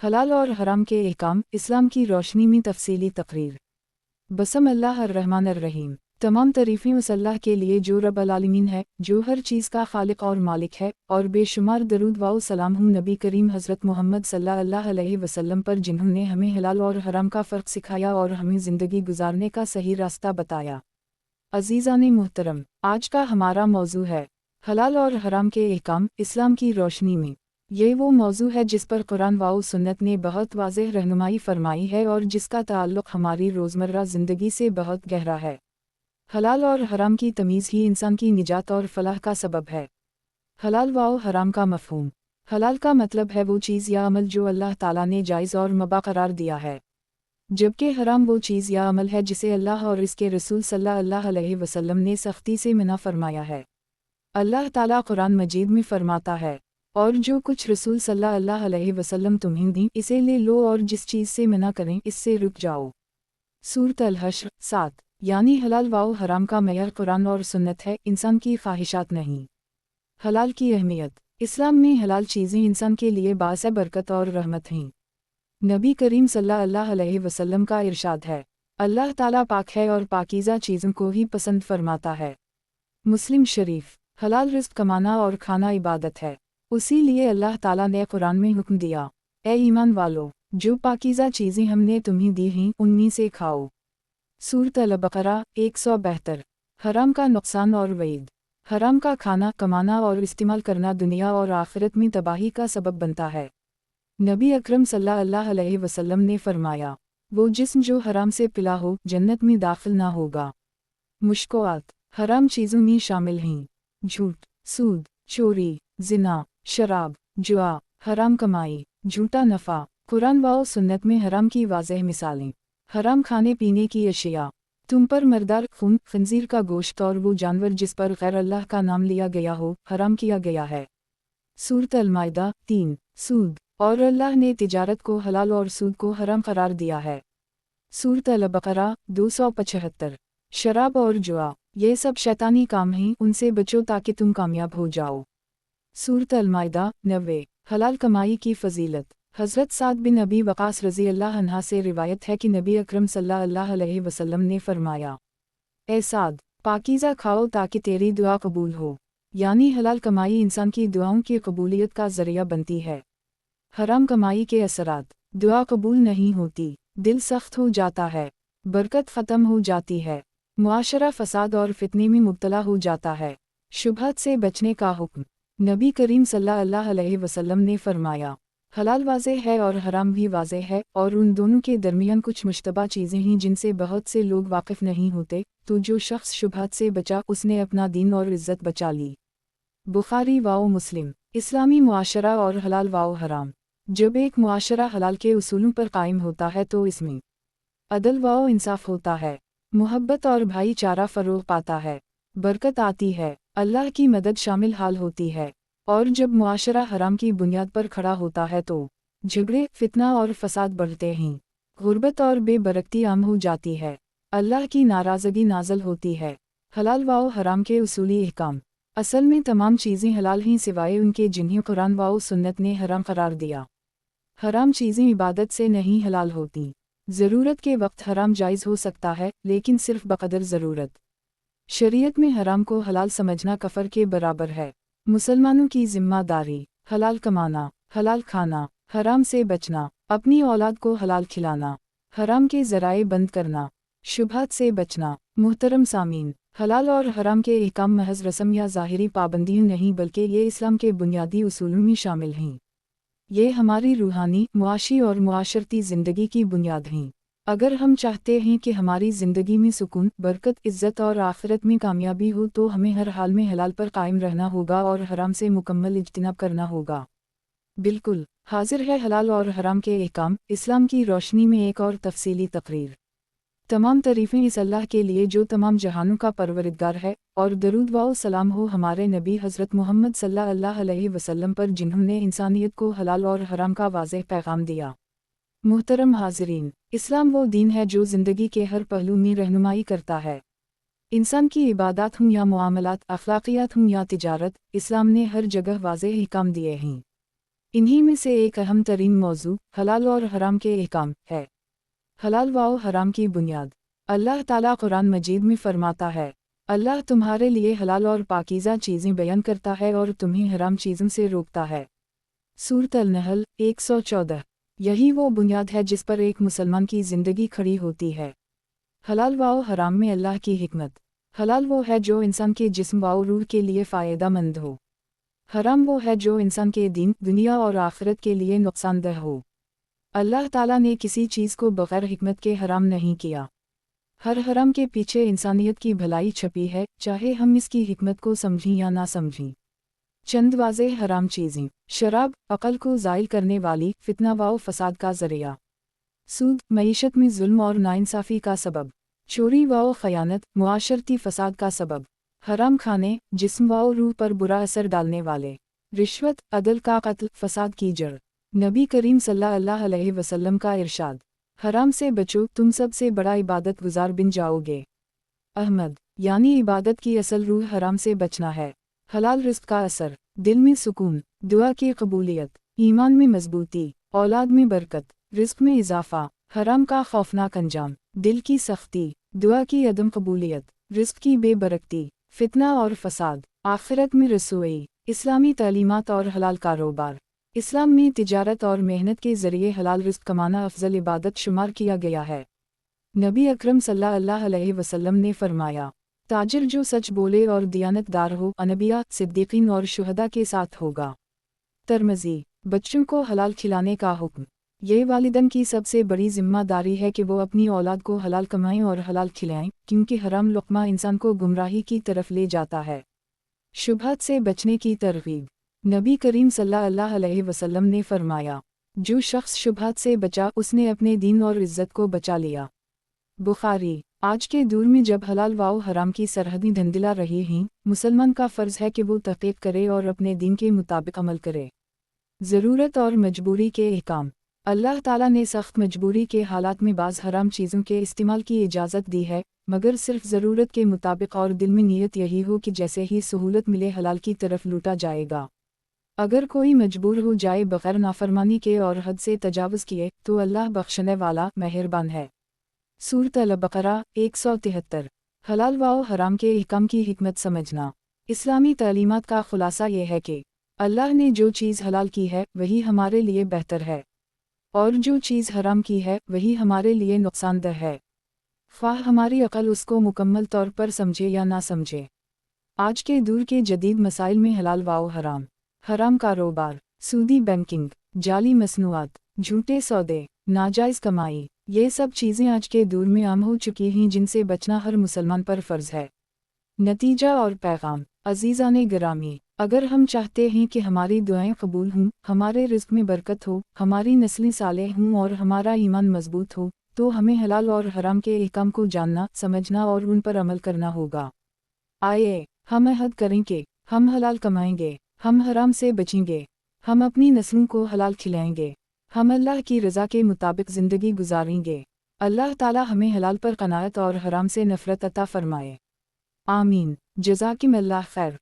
हलाल और हराम के अहकाम, इस्लाम की रोशनी में तफसीली तकरीर। बसम अल्लाह अर्रहमान अर्रहीम। तमाम तारीफ़ें उस अल्लाह के लिए जो रब अल आलमीन है, जो हर चीज़ का खालिक और मालिक है, और बेशुमार दरूद व सलाम हूँ नबी करीम हज़रत मोहम्मद सल्लल्लाहु अलैहि वसल्लम पर, जिन्होंने हमें हलाल और हराम का फ़र्क सिखाया और हमें ज़िंदगी गुजारने का सही रास्ता बताया। अज़ीज़ान मुहतरम, आज का हमारा मौजू है हलाल और हराम के अहकाम, इस्लाम की रोशनी में। ये वो मौजू है जिस पर कुरान व सुन्नत ने बहुत वाज़ेह रहनुमाई फरमाई है और जिसका ताल्लुक़ हमारी रोज़मर्रा ज़िंदगी से बहुत गहरा है। हलाल और हराम की तमीज़ ही इंसान की निजात और फलाह का सबब है। हलाल व हराम का मफ़हूम। हलाल का मतलब है वो चीज़ या अमल जो अल्लाह ताला ने जायज़ और मुबाह करार दिया है, जबकि हराम वो चीज़ या अमल है जिसे अल्लाह और इसके रसूल सल्लल्लाहु अलैहि वसल्लम ने सख्ती से मना फरमाया है। अल्लाह ताला कुरान मजीद में फरमाता है, और जो कुछ रसूल सल्लल्लाहु अलैहि वसल्लम तुम्हें दी इसे ले लो और जिस चीज़ से मना करें इससे रुक जाओ। सूरत अल-हश्र 7। यानी हलाल व हराम का मेयर कुरान और सुन्नत है, इंसान की ख्वाहिशात नहीं। हलाल की अहमियत। इस्लाम में हलाल चीज़ें इंसान के लिए बाअस बरकत और रहमत हैं। नबी करीम सल्लल्लाहु अलैहि वसल्लम का इरशाद है, अल्लाह ताला पाक है और पाकीज़ा चीज़ों को ही पसंद फरमाता है। मुस्लिम शरीफ। हलाल रिज़्क़ कमाना और खाना इबादत है, उसी लिए अल्लाह ताला ने कुरान में हुक्म दिया, ए ईमान वालो, जो पाकीज़ा चीज़ें हमने तुम्हें दी हैं उनमें से खाओ। सूरत अल-बक़रा 172। हराम का नुक़सान और वईद। हराम का खाना, कमाना और इस्तेमाल करना दुनिया और आखिरत में तबाही का सबब बनता है। नबी अकरम सल्लल्लाहु अलैहि वसल्लम ने फरमाया, वो जिस्म जो हराम से पिला हो जन्नत में दाखिल ना होगा। मुश्किलात। हराम चीज़ों में शामिल हैं झूठ, सूद, चोरी, ज़िना, शराब, जुआ, हराम कमाई, झूठा नफ़ा। कुरान व सुन्नत में हराम की वाज़ेह मिसालें। हराम खाने पीने की अशिया। तुम पर मर्दार खून, खंजीर का गोश्त और वो जानवर जिस पर गैर अल्लाह का नाम लिया गया हो, हराम किया गया है। सूरत अल-माइदा 3। सूद। और अल्लाह ने तिजारत को हलाल और सूद को हराम करार दिया है। सूरत अल-बक़रा 275। शराब और जुआ, ये सब शैतानी काम हैं, उनसे बचो ताकि तुम कामयाब हो जाओ। सूरत अल-माइदा 90। हलाल कमाई की फ़जीलत। हज़रत साद बिन अबी वक़ास रज़ी अल्लाह अन्हा से रिवायत है कि नबी अकरम सल्लल्लाहु अलैहि वसल्लम ने फरमाया, ए साद, पाकीज़ा खाओ ताकि तेरी दुआ कबूल हो। यानी हलाल कमाई इंसान की दुआओं की कबूलियत का ज़रिया बनती है। हराम कमाई के असरात। दुआ कबूल नहीं होती, दिल सख्त हो जाता है, बरकत ख़त्म हो जाती है, मुआशरा फ़साद और फितने में मुब्तला हो जाता है। शुबहत से बचने का हुक्म। नबी करीम सल्लल्लाहु अलैहि वसल्लम ने फरमाया, हलाल वाज़ेह है और हराम भी वाज़ेह है, और उन दोनों के दरमियान कुछ मुश्तबा चीज़ें हैं जिनसे बहुत से लोग वाकिफ़ नहीं होते, तो जो शख्स शुबहत से बचा उसने अपना दीन और इज़्ज़त बचा ली। बुखारी व मुस्लिम। इस्लामी मुआशरा और हलाल व हराम। जब एक मुआशरा हलाल के उसूलों पर कायम होता है तो इसमें अदल व इंसाफ होता है, मोहब्बत और भाईचारा फ़रोग़ पाता है, बरकत आती है, अल्लाह की मदद शामिल हाल होती है। और जब मुआशरा हराम की बुनियाद पर खड़ा होता है तो झगड़े, फितना और फसाद बढ़ते हैं, गुर्बत और बेबरकती आम हो जाती है, अल्लाह की नाराज़गी नाज़िल होती है। हलाल व हराम के उसूली अहकाम। असल में तमाम चीज़ें हलाल हैं सिवाय उनके जिन्हें कुरान व सुन्नत ने हराम करार दिया। हराम चीज़ें इबादत से नहीं हलाल होती। ज़रूरत के वक्त हराम जायज़ हो सकता है, लेकिन सिर्फ़ बक़दर ज़रूरत। शरीयत में हराम को हलाल समझना कफ़र के बराबर है। मुसलमानों की ज़िम्मेदारी। हलाल कमाना, हलाल खाना, हराम से बचना, अपनी औलाद को हलाल खिलाना, हराम के ज़राए बंद करना, शुबहत से बचना। मुहतरम सामीन, हलाल और हराम के अहकाम महज़ रस्म या ज़ाहिरी पाबंदियाँ नहीं बल्कि ये इस्लाम के बुनियादी उसूलों में शामिल हैं। ये हमारी रूहानी, मुआशी और मुआशरती ज़िंदगी की बुनियाद हैं। अगर हम चाहते हैं कि हमारी ज़िंदगी में सुकून, बरकत, इज़्ज़त और आखिरत में कामयाबी हो तो हमें हर हाल में हलाल पर कायम रहना होगा और हराम से मुकम्मल इज्तिनाब करना होगा। बिल्कुल हाजिर है हलाल और हराम के अहकाम, इस्लाम की रोशनी में एक और तफसीली तकरीर। तमाम तारीफ़ें इस अल्लाह के लिए जो तमाम जहानों का परवरिदगार है, और दरूद व सलाम हो हमारे नबी हज़रत मोहम्मद सल्लल्लाहु अलैहि वसल्लम पर, जिन्होंने इंसानियत को हलाल और हराम का वाज़ेह पैगाम दिया। मुहतरम हाज़रीन, इस्लाम वो दीन है जो ज़िंदगी के हर पहलू में रहनुमाई करता है। इंसान की इबादत हों या मुआमलात, अखलाकियात हों या तिजारत, इस्लाम ने हर जगह वाज़ेह अहकाम दिए हैं। इन्हीं में से एक अहम तरीन मौजू हलाल और हराम के अहकाम है। हलाल व हराम की बुनियाद। अल्लाह ताला कुरान मजीद में फरमाता है, अल्लाह तुम्हारे लिए हलाल और पाकीज़ा चीज़ें बयान करता है और तुम्हें हराम चीज़ों से रोकता है। सूरत अल-नहल 114। यही वो बुनियाद है जिस पर एक मुसलमान की ज़िंदगी खड़ी होती है। हलाल व हराम में अल्लाह की हिकमत। हलाल वो है जो इंसान के जिस्म व रूह के लिए फ़ायदेमंद हो। हराम वो है जो इंसान के दीन, दुनिया और आखिरत के लिए नुकसानदेह हो। अल्लाह ताला ने किसी चीज़ को बग़ैर हिकमत के हराम नहीं किया। हर हराम के पीछे इंसानियत की भलाई छपी है, चाहे हम इसकी हिकमत को समझें या ना समझें। चंद वाज़ेह हराम चीज़ें। शराब, अक़ल को ज़ाइल करने वाली, फितना व फसाद का ज़रिया। सूद, मईशत में जुल्म और नाइंसाफ़ी का सबब। चोरी व ख़यानत, मुआशरती फ़साद का सबब। हराम खाने, जिस्म व रूह पर बुरा असर डालने वाले। रिश्वत, अदल का कत्ल, फ़साद की जड़। नबी करीम सल्लल्लाहु अलैहि वसल्लम का इरशाद, हराम से बचो, तुम सबसे बड़ा इबादत गुजार बन जाओगे। अहमद, यानी इबादत की असल रूह हराम से बचना है। हलाल रिज़्क़ का असर। दिल में सुकून, दुआ की कबूलियत, ईमान में मजबूती, औलाद में बरकत, रिज़्क़ में इजाफ़ा। हराम का खौफनाक अंजाम, दिल की सख्ती, दुआ की अदम कबूलियत, रिज़्क़ की बेबरकती, फितना और फसाद। आखिरत में रसूई। इस्लामी तालीमात और हलाल कारोबार। इस्लाम में तिजारत और मेहनत के ज़रिए हलाल रिज़्क़ कमाना अफजल इबादत शुमार किया गया है। नबी अकरम सल्लल्लाहु अलैहि वसल्लम ने फरमाया, ताजिर जो सच बोले और दियानतदार हो, अनबिया, सिद्दीकीन और शुहदा के साथ होगा। तिर्मिज़ी। बच्चों को हलाल खिलाने का हुक्म। ये वालिदैन की सबसे बड़ी जिम्मेदारी है कि वो अपनी औलाद को हलाल कमाएं और हलाल खिलाएं, क्योंकि हराम लुक़मा इंसान को गुमराही की तरफ ले जाता है। शुबहत से बचने की तरगीब। नबी करीम सल्लल्लाहु अलैहि वसल्लम ने फरमाया, जो शख्स शुबहत से बचा उसने अपने दीन और इज़्ज़त को बचा लिया। बुखारी। आज के दौर में जब हलाल व हराम की सरहदें धंधिला रही हैं, मुसलमान का फ़र्ज़ है कि वो तहक़ीक़ करे और अपने दीन के मुताबिक अमल करे। ज़रूरत और मजबूरी के अहकाम। अल्लाह ताला ने सख्त मजबूरी के हालात में बाज़ हराम चीज़ों के इस्तेमाल की इजाज़त दी है, मगर सिर्फ ज़रूरत के मुताबिक और दिल में नीयत यही हो कि जैसे ही सहूलत मिले हलाल की तरफ लूटा जाएगा। अगर कोई मजबूर हो जाए बग़ैर नाफरमानी के और हद से तजावुज़ किए, तो अल्लाह बख्शने वाला, मेहरबान है। सूरत अल-बक़रा 173। हलाल व हराम के अहकाम की हिकमत समझना। इस्लामी तालीमात का खुलासा ये है कि अल्लाह ने जो चीज़ हलाल की है वही हमारे लिए बेहतर है, और जो चीज़ हराम की है वही हमारे लिए नुकसानदेह है, ख्वाह हमारी अक़ल उसको मुकम्मल तौर पर समझे या ना समझे। आज के दौर के जदीद मसाइल में हलाल व हराम। हराम कारोबार, सूदी बैंकिंग, जाली मसनूआत, झूठे सौदे, नाजायज़ कमाई, ये सब चीज़ें आज के दौर में आम हो चुकी हैं, जिनसे बचना हर मुसलमान पर फ़र्ज़ है। नतीजा और पैगाम। अज़ीज़ाने गिरामी, अगर हम चाहते हैं कि हमारी दुआएं कबूल हों, हमारे रिज़्क़ में बरकत हो, हमारी नस्लें सालेह हों और हमारा ईमान मजबूत हो, तो हमें हलाल और हराम के अहकाम को जानना, समझना और उन पर अमल करना होगा। आइए हम अहद करें कि हम हलाल कमाएंगे, हम हराम से बचेंगे, हम अपनी नस्लों को हलाल खिलाएंगे, हम अल्लाह की रज़ा के मुताबिक ज़िंदगी गुजारेंगे। अल्लाह ताला हमें हलाल पर क़नाअत और हराम से नफ़रत अता फ़रमाए। आमीन। जज़ाकिमुल्लाह खैर।